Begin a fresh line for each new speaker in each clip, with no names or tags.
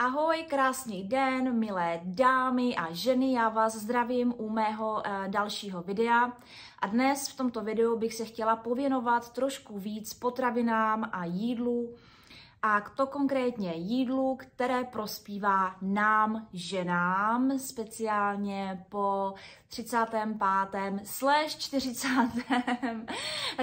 Ahoj, krásný den, milé dámy a ženy, já vás zdravím u mého dalšího videa. A dnes v tomto videu bych se chtěla pověnovat trošku víc potravinám a jídlu. A to konkrétně jídlu, které prospívá nám, ženám, speciálně po 35/40.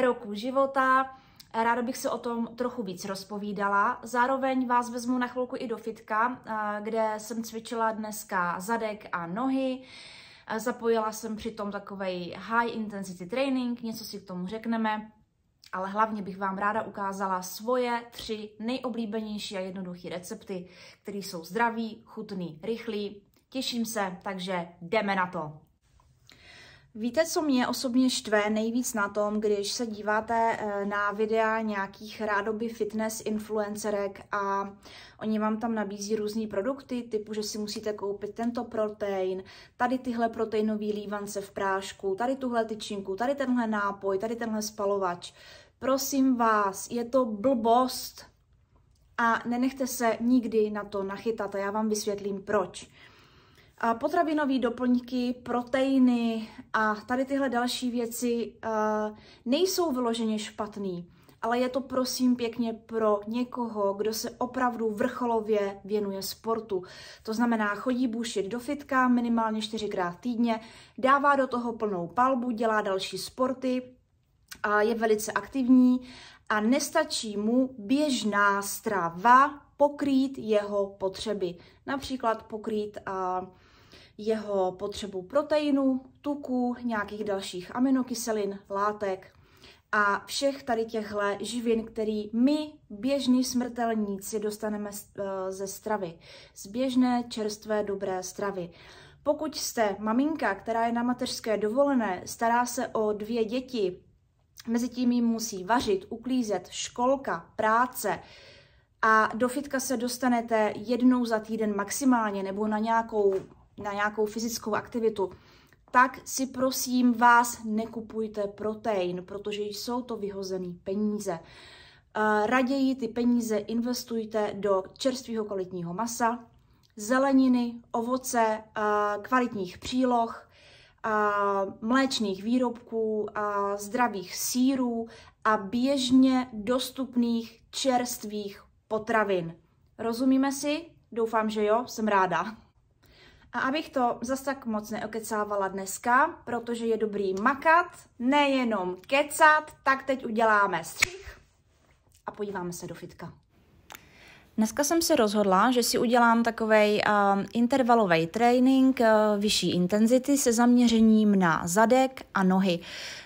roku života. Ráda bych se o tom trochu víc rozpovídala. Zároveň vás vezmu na chvilku i do fitka, kde jsem cvičila dneska zadek a nohy. Zapojila jsem přitom takovej high intensity training, něco si k tomu řekneme. Ale hlavně bych vám ráda ukázala svoje 3 nejoblíbenější a jednoduché recepty, které jsou zdraví, chutný, rychlý. Těším se, takže jdeme na to. Víte, co mě osobně štve nejvíc na tom, když se díváte na videa nějakých rádoby fitness influencerek a oni vám tam nabízí různý produkty, typu, že si musíte koupit tento protein, tady tyhle proteinové lívance v prášku, tady tuhle tyčinku, tady tenhle nápoj, tady tenhle spalovač. Prosím vás, je to blbost a nenechte se nikdy na to nachytat a já vám vysvětlím proč. Potravinové doplňky, proteiny a tady tyhle další věci nejsou vyloženě špatný, ale je to prosím pěkně pro někoho, kdo se opravdu vrcholově věnuje sportu. To znamená, chodí bušit do fitka minimálně 4krát týdně, dává do toho plnou palbu, dělá další sporty, je velice aktivní a nestačí mu běžná strava pokrýt jeho potřeby. Například pokrýt jeho potřebu proteinu, tuku, nějakých dalších aminokyselin, látek a všech tady těchto živin, který my, běžní smrtelníci, dostaneme ze stravy. Z běžné, čerstvé, dobré stravy. Pokud jste maminka, která je na mateřské dovolené, stará se o 2 děti, mezi tím jim musí vařit, uklízet, školka, práce, a do fitka se dostanete jednou za týden maximálně nebo na nějakou fyzickou aktivitu, tak si prosím vás nekupujte protein, protože jsou to vyhozené peníze. Raději ty peníze investujte do čerstvého kvalitního masa, zeleniny, ovoce, kvalitních příloh, mléčných výrobků, zdravých sýrů a běžně dostupných čerstvých potravin. Rozumíme si? Doufám, že jo, jsem ráda. A abych to zas tak moc neokecávala dneska, protože je dobrý makat, nejenom kecat, tak teď uděláme střih a podíváme se do fitka. Dneska jsem se rozhodla, že si udělám takovej intervalový trénink vyšší intenzity se zaměřením na zadek a nohy.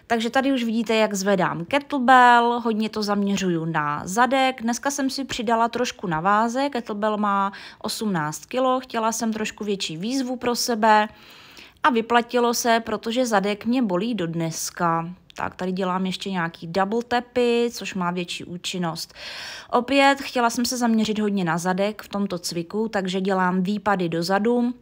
Takže tady už vidíte, jak zvedám kettlebell, hodně to zaměřuju na zadek. Dneska jsem si přidala trošku na váze, kettlebell má 18 kg, chtěla jsem trošku větší výzvu pro sebe a vyplatilo se, protože zadek mě bolí do dneska. Tak tady dělám ještě nějaký double tapy, což má větší účinnost. Opět chtěla jsem se zaměřit hodně na zadek v tomto cviku, takže dělám výpady dozadu.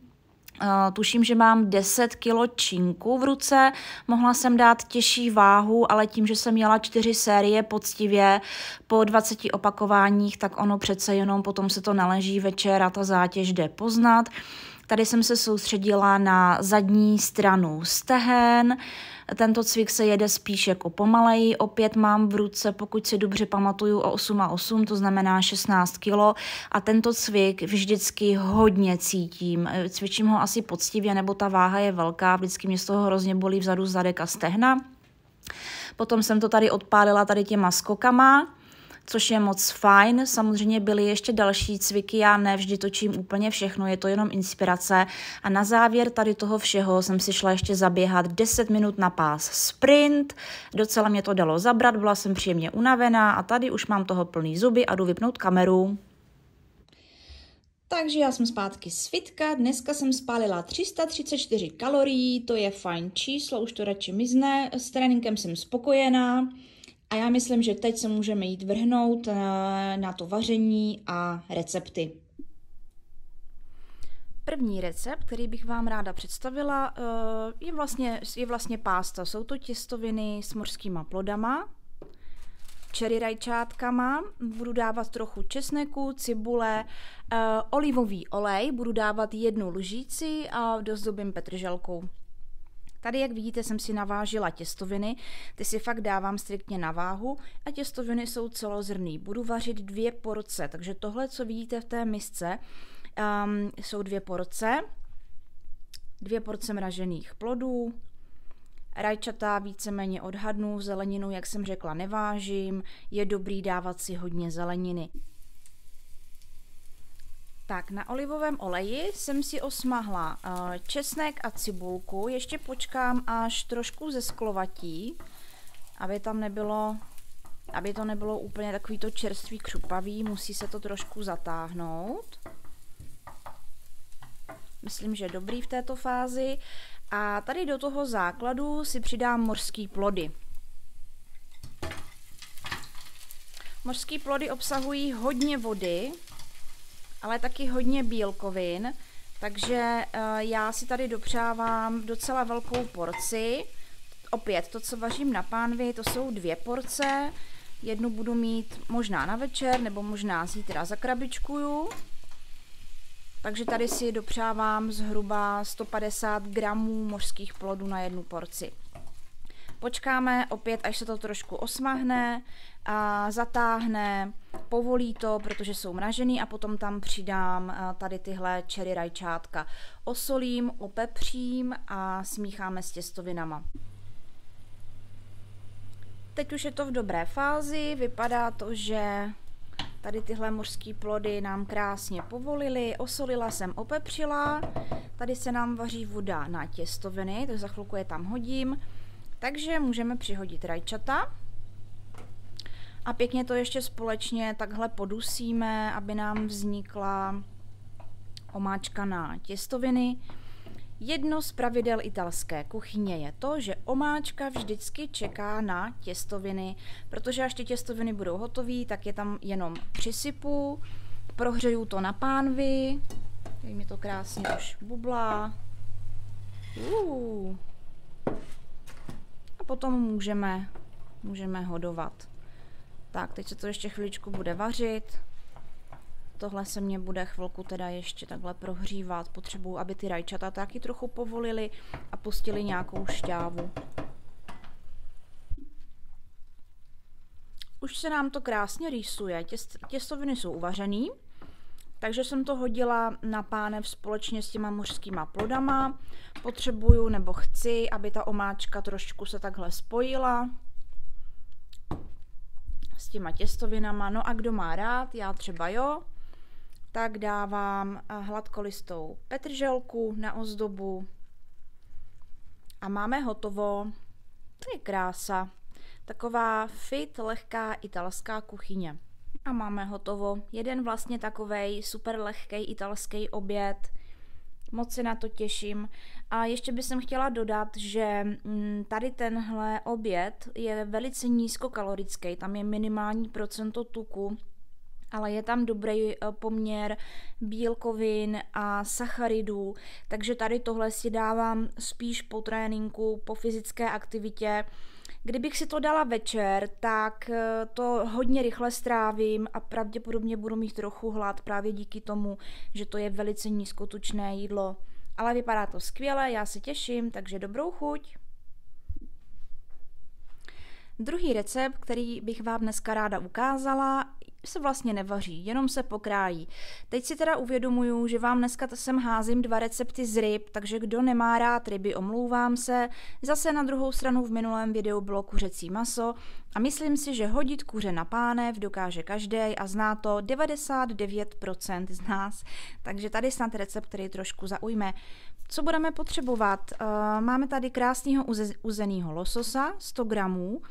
Tuším, že mám 10 kg činku v ruce, mohla jsem dát těžší váhu, ale tím, že jsem měla 4 série poctivě po 20 opakováních, tak ono přece jenom potom se to naleží večer a ta zátěž jde poznat. Tady jsem se soustředila na zadní stranu stehen. Tento cvik se jede spíš jako pomaleji. Opět mám v ruce, pokud si dobře pamatuju, o 8 a 8, to znamená 16 kg. A tento cvik vždycky hodně cítím. Cvičím ho asi poctivě, nebo ta váha je velká. Vždycky mě z toho hrozně bolí vzadu zadek a stehna. Potom jsem to tady odpálila tady těma skokama, což je moc fajn. Samozřejmě byly ještě další cviky, já nevždy točím úplně všechno, je to jenom inspirace. A na závěr tady toho všeho jsem si šla ještě zaběhat 10 minut na pás sprint, docela mě to dalo zabrat, byla jsem příjemně unavená a tady už mám toho plný zuby a jdu vypnout kameru. Takže já jsem zpátky z fitka, dneska jsem spálila 334 kalorií, to je fajn číslo, už to radši mizne, s tréninkem jsem spokojená. A já myslím, že teď se můžeme jít vrhnout na to vaření a recepty. První recept, který bych vám ráda představila, je vlastně pásta. Jsou to těstoviny s mořskýma plodama. cherry rajčátkama, budu dávat trochu česneku, cibule, olivový olej, budu dávat 1 lžíci a dozdobím petrželkou. Tady, jak vidíte, jsem si navážila těstoviny, ty si fakt dávám striktně na váhu a těstoviny jsou celozrnný. Budu vařit 2 porce, takže tohle, co vidíte v té misce, jsou 2 porce. 2 porce mražených plodů, rajčata víceméně odhadnu, zeleninu, jak jsem řekla, nevážím, je dobrý dávat si hodně zeleniny. Tak, na olivovém oleji jsem si osmahla česnek a cibulku, ještě počkám, až trošku zesklovatí, aby to nebylo úplně takovýto čerstvý křupavý, musí se to trošku zatáhnout. Myslím, že dobrý v této fázi. A tady do toho základu si přidám mořské plody. Mořské plody obsahují hodně vody, ale taky hodně bílkovin, takže já si tady dopřávám docela velkou porci. Opět to, co vařím na pánvi, to jsou 2 porce. Jednu budu mít možná na večer, nebo možná zítra zakrabičkuju. Takže tady si dopřávám zhruba 150 gramů mořských plodů na 1 porci. Počkáme opět, až se to trošku osmahne, a zatáhne, povolí to, protože jsou mražený, a potom tam přidám tady tyhle cherry rajčátka. Osolím, opepřím a smícháme s těstovinama. Teď už je to v dobré fázi, vypadá to, že tady tyhle mořské plody nám krásně povolily, osolila jsem, opepřila, tady se nám vaří voda na těstoviny, tak za chvilku je tam hodím, takže můžeme přihodit rajčata a pěkně to ještě společně takhle podusíme, aby nám vznikla omáčka na těstoviny. Jedno z pravidel italské kuchyně je to, že omáčka vždycky čeká na těstoviny, protože až ty těstoviny budou hotové, tak je tam jenom přisypu, prohřeju to na pánvi, tady mi to krásně už bublá. A potom můžeme hodovat. Tak, teď se to ještě chviličku bude vařit. Tohle se mě bude chvilku teda ještě takhle prohřívat. Potřebuji, aby ty rajčata taky trochu povolily a pustily nějakou šťávu. Už se nám to krásně rýsuje. Těstoviny jsou uvařený, takže jsem to hodila na pánev společně s těma mořskýma plodama. Potřebuju nebo chci, aby ta omáčka trošku se takhle spojila s těma těstovinama. No a kdo má rád, já třeba jo, tak dávám hladkolistou petrželku na ozdobu a máme hotovo. To je krása. Taková fit, lehká italská kuchyně. A máme hotovo. Jeden vlastně takovej super lehký italský oběd. Moc se na to těším. A ještě bych chtěla dodat, že tady tenhle oběd je velice nízkokalorický. Tam je minimální procento tuku, ale je tam dobrý poměr bílkovin a sacharidů, takže tady tohle si dávám spíš po tréninku, po fyzické aktivitě. Kdybych si to dala večer, tak to hodně rychle strávím a pravděpodobně budu mít trochu hlad právě díky tomu, že to je velice nízkotučné jídlo. Ale vypadá to skvěle, já se těším, takže dobrou chuť. Druhý recept, který bych vám dneska ráda ukázala, se vlastně nevaří, jenom se pokrájí. Teď si teda uvědomuju, že vám dneska sem házím 2 recepty z ryb, takže kdo nemá rád ryby, omlouvám se. Zase na druhou stranu v minulém videu bylo kuřecí maso a myslím si, že hodit kuře na pánev dokáže každý a zná to 99% z nás. Takže tady snad recept, který trošku zaujme. Co budeme potřebovat? Máme tady krásného uzeného lososa, 100 gramů.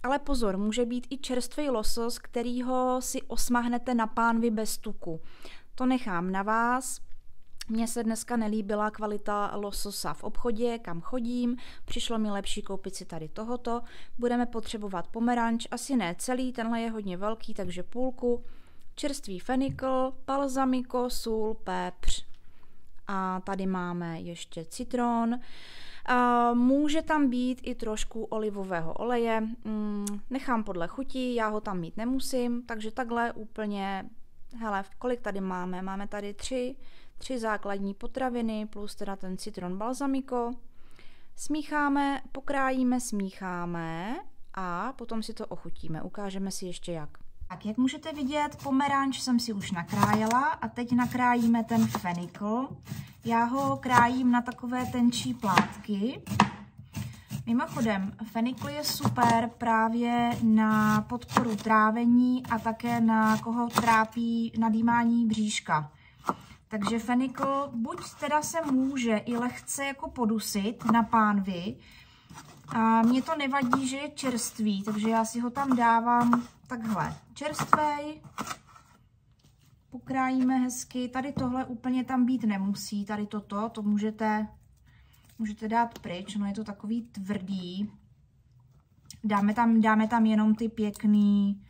Ale pozor, může být i čerstvý losos, kterýho si osmahnete na pánvi bez tuku. To nechám na vás. Mně se dneska nelíbila kvalita lososa v obchodě, kam chodím. Přišlo mi lepší koupit si tady tohoto. Budeme potřebovat pomeranč, asi ne celý, tenhle je hodně velký, takže půlku. Čerstvý fenikl, balzamiko, sůl, pepř. A tady máme ještě citron. Může tam být i trošku olivového oleje, nechám podle chuti, já ho tam mít nemusím, takže takhle úplně, hele, kolik tady máme? Máme tady tři základní potraviny plus teda ten citron balsamico. Smícháme, pokrájíme, smícháme a potom si to ochutíme. Ukážeme si ještě jak. Tak, jak můžete vidět, pomeranč jsem si už nakrájela a teď nakrájíme ten fenikl. Já ho krájím na takové tenčí plátky. Mimochodem, fenikl je super právě na podporu trávení a také na koho trápí nadýmání bříška. Takže fenikl buď teda se může i lehce jako podusit na pánvi, a mně to nevadí, že je čerstvý, takže já si ho tam dávám takhle čerstvej, pokrájíme hezky, tady tohle úplně tam být nemusí, tady to můžete dát pryč, no je to takový tvrdý, dáme tam jenom ty pěkný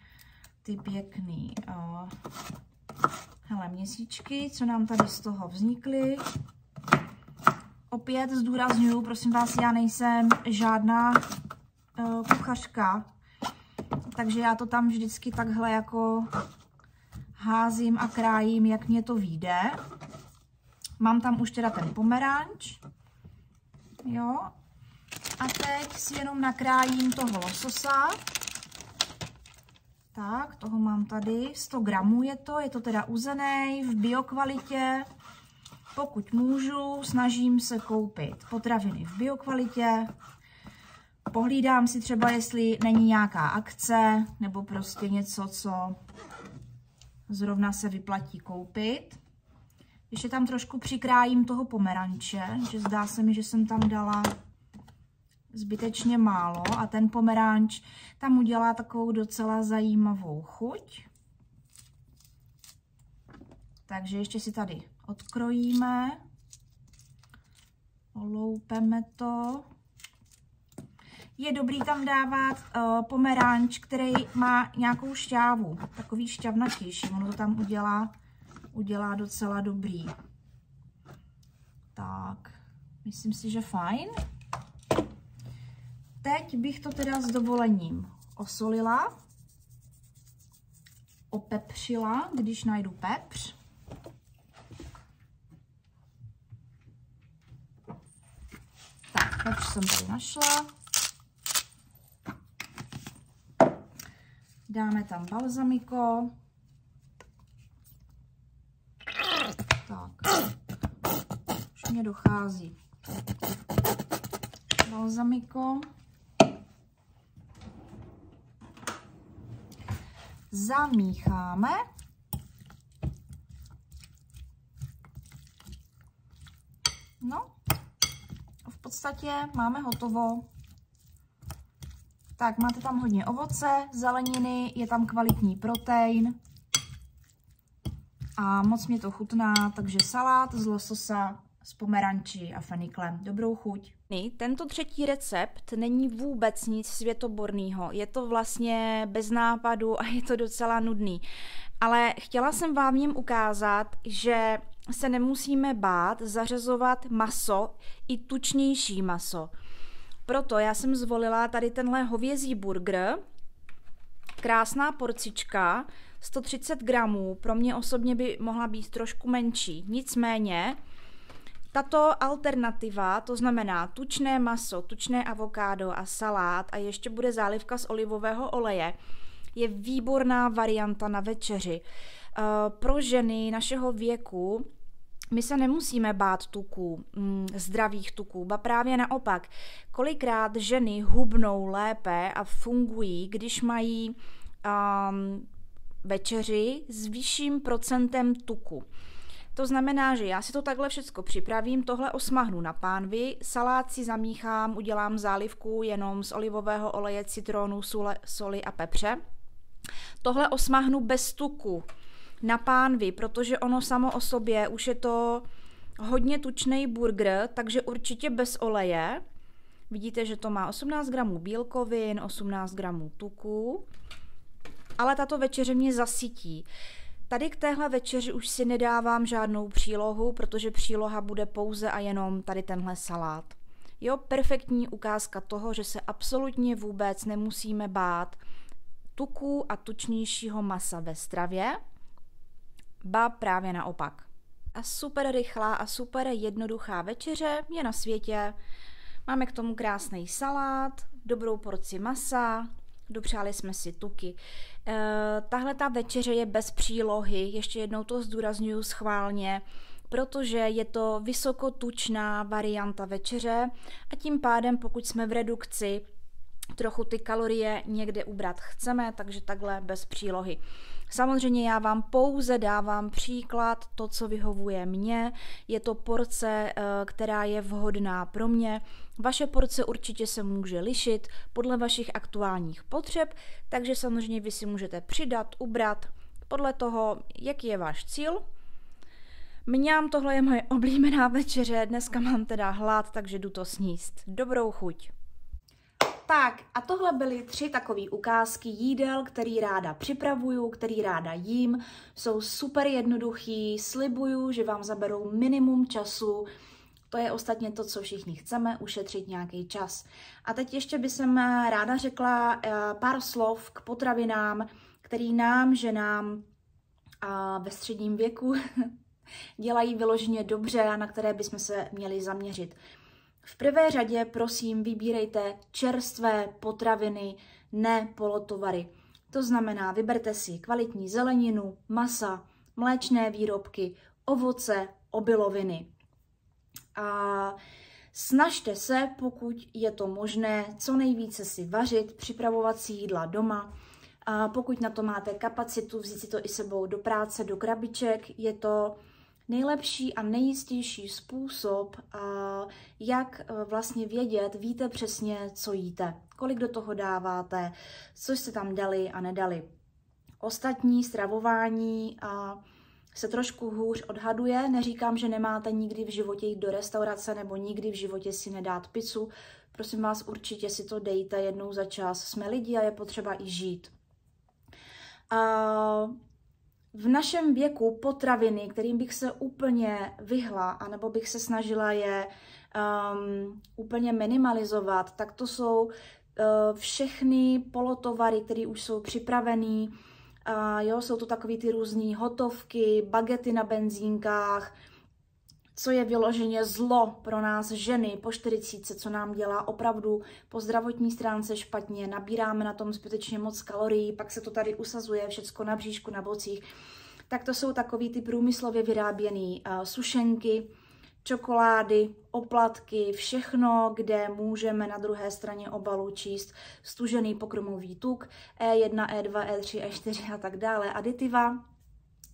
hele, měsíčky, co nám tady z toho vznikly. Opět zdůraznuju, prosím vás, já nejsem žádná kuchařka, takže já to tam vždycky takhle jako házím a krájím, jak mě to vyjde. Mám tam už teda ten pomeranč, jo. A teď si jenom nakrájím toho lososa. Tak, toho mám tady, 100 gramů je to teda uzenej, v biokvalitě. Pokud můžu, snažím se koupit potraviny v biokvalitě. Pohlídám si třeba, jestli není nějaká akce, nebo prostě něco, co zrovna se vyplatí koupit. Ještě tam trošku přikrájím toho pomeranče, že zdá se mi, že jsem tam dala zbytečně málo a ten pomeranč tam udělá takovou docela zajímavou chuť. Takže ještě si tady odkrojíme, oloupeme to. Je dobrý tam dávat pomeranč, který má nějakou šťávu, takový šťavnatější, ono to tam udělá docela dobrý. Tak, myslím si, že fajn. Teď bych to teda s dovolením osolila, opepřila, když najdu pepř. Tak, pepř jsem tady našla. Dáme tam balsamico. Tak, už mě dochází balsamico. Zamícháme. No, v podstatě máme hotovo. Tak, máte tam hodně ovoce, zeleniny, je tam kvalitní protein a moc mě to chutná, takže salát z lososa s pomeranči a feniklem. Dobrou chuť. Tento třetí recept není vůbec nic světoborného, je to vlastně bez nápadu a je to docela nudný. Ale chtěla jsem vám v něm ukázat, že se nemusíme bát zařazovat maso, i tučnější maso. Proto já jsem zvolila tady tenhle hovězí burger, krásná porcička, 130 gramů, pro mě osobně by mohla být trošku menší, nicméně tato alternativa, to znamená tučné maso, tučné avokádo a salát a ještě bude zálivka z olivového oleje, je výborná varianta na večeři. Pro ženy našeho věku my se nemusíme bát tuků, zdravých tuků, ba právě naopak. Kolikrát ženy hubnou lépe a fungují, když mají večeři s vyšším procentem tuku. To znamená, že já si to takhle všechno připravím, tohle osmahnu na pánvi, salát si zamíchám, udělám zálivku jenom z olivového oleje, citronu, soli a pepře. Tohle osmahnu bez tuku na pánvi, protože ono samo o sobě už je to hodně tučný burger, takže určitě bez oleje. Vidíte, že to má 18 gramů bílkovin, 18 gramů tuku, ale tato večeře mě zasytí. Tady k téhle večeři už si nedávám žádnou přílohu, protože příloha bude pouze a jenom tady tenhle salát. Jo, perfektní ukázka toho, že se absolutně vůbec nemusíme bát tuků a tučnějšího masa ve stravě, ba právě naopak. A super rychlá a super jednoduchá večeře je na světě. Máme k tomu krásný salát, dobrou porci masa, dopřáli jsme si tuky. Tahle ta večeře je bez přílohy, ještě jednou to zdůrazňuji schválně, protože je to vysokotučná varianta večeře a tím pádem, pokud jsme v redukci, trochu ty kalorie někde ubrat chceme, takže takhle bez přílohy. Samozřejmě já vám pouze dávám příklad, to, co vyhovuje mně, je to porce, která je vhodná pro mě. Vaše porce určitě se může lišit podle vašich aktuálních potřeb, takže samozřejmě vy si můžete přidat, ubrat podle toho, jaký je váš cíl. Mňám, tohle je moje oblíbená večeře, dneska mám teda hlad, takže jdu to sníst. Dobrou chuť. Tak a tohle byly 3 takové ukázky jídel, který ráda připravuju, který ráda jím. Jsou super jednoduchý, slibuju, že vám zaberou minimum času. To je ostatně to, co všichni chceme, ušetřit nějaký čas. A teď ještě bych ráda řekla pár slov k potravinám, který nám, ženám ve středním věku dělají vyloženě dobře a na které bychom se měli zaměřit. V prvé řadě prosím vybírejte čerstvé potraviny, ne polotovary. To znamená, vyberte si kvalitní zeleninu, masa, mléčné výrobky, ovoce, obiloviny. A snažte se, pokud je to možné, co nejvíce si vařit, připravovat si jídla doma. A pokud na to máte kapacitu, vzít si to i sebou do práce, do krabiček, je to nejlepší a nejistější způsob, jak vlastně vědět, víte přesně, co jíte, kolik do toho dáváte, co jste tam dali a nedali. Ostatní stravování se trošku hůř odhaduje. Neříkám, že nemáte nikdy v životě jít do restaurace nebo nikdy v životě si nedát pizzu. Prosím vás, určitě si to dejte jednou za čas. Jsme lidi a je potřeba i žít. V našem věku potraviny, kterým bych se úplně vyhla, anebo bych se snažila je úplně minimalizovat, tak to jsou všechny polotovary, které už jsou připravený. Jsou to takový ty různý hotovky, bagety na benzínkách, co je vyloženě zlo pro nás ženy po 40, co nám dělá opravdu po zdravotní stránce špatně, nabíráme na tom zbytečně moc kalorií, pak se to tady usazuje všecko na bříšku, na bocích. Tak to jsou takový ty průmyslově vyráběné sušenky, čokolády, oplatky, všechno, kde můžeme na druhé straně obalu číst stužený pokrmový tuk, E1, E2, E3, E4 a tak dále, aditiva.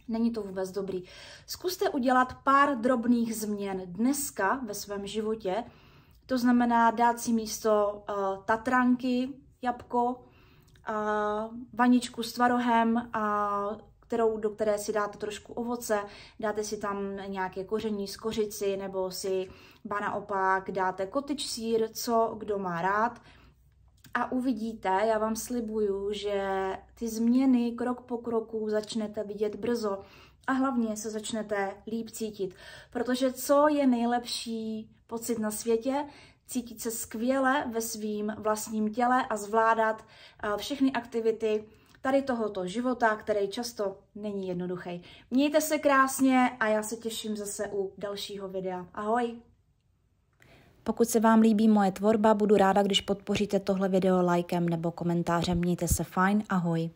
Není to vůbec dobrý. Zkuste udělat pár drobných změn dneska ve svém životě. To znamená dát si místo tatranky, jabko, vaničku s tvarohem, do které si dáte trošku ovoce, dáte si tam nějaké koření z kořici, nebo si naopak dáte cottage sýr, co kdo má rád. A uvidíte, já vám slibuju, že ty změny krok po kroku začnete vidět brzo a hlavně se začnete líp cítit. Protože co je nejlepší pocit na světě? Cítit se skvěle ve svým vlastním těle a zvládat všechny aktivity tady tohoto života, který často není jednoduchý. Mějte se krásně a já se těším zase u dalšího videa. Ahoj!
Pokud se vám líbí moje tvorba, budu ráda, když podpoříte tohle video lajkem nebo komentářem. Mějte se fajn, ahoj.